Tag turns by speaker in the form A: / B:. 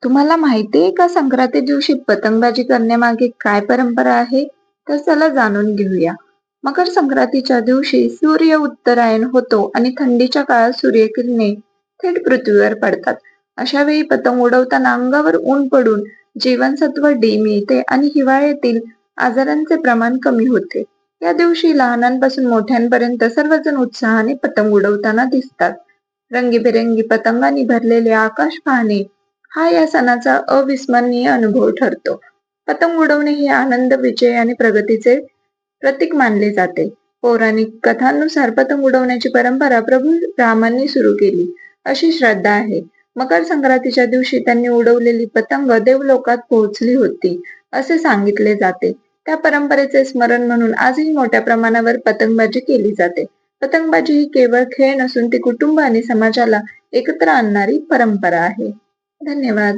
A: तुम्हाला माहिती आहे का संक्रांती दिवशी पतंगबाजी करण्यामागे काय परंपरा आहे? तर चला जाणून घेऊया. मकर संक्रांतीच्या दिवशी सूर्य उत्तरायण होतो आणि थंडीच्या काळात सूर्यकिरणे थेट पृथ्वीवर पडतात. अशा वेळी पतंग उडवताना अंगावर ऊन पडून जीवनसत्व डी मिळते आणि हिवाळ्यातील आजारांचे प्रमाण कमी होते. या दिवशी लहानांपासून मोठ्यांपर्यंत सर्वजण उत्साहाने पतंग उडवताना दिसतात. रंगीबेरंगी पतंगांनी भरलेले आकाश पाहणे हा या सणाचा अविस्मरणीय अनुभव ठरतो. पतंग उडवणे हे आनंद, विजय आणि प्रगतीचे प्रतीक मानले जाते. पौराणिक कथांनुसार पतंग उडवण्याची परंपरा प्रभू रामांनी सुरू केली, अशी श्रद्धा आहे. मकर संक्रांतीच्या दिवशी त्यांनी उडवलेली पतंग देवलोकात पोहोचली होती, असे सांगितले जाते. त्या परंपरेचे स्मरण म्हणून आजही मोठ्या प्रमाणावर पतंगबाजी केली जाते. पतंगबाजी ही केवळ खेळ नसून ती कुटुंब आणि समाजाला एकत्र आणणारी परंपरा आहे. धन्यवाद.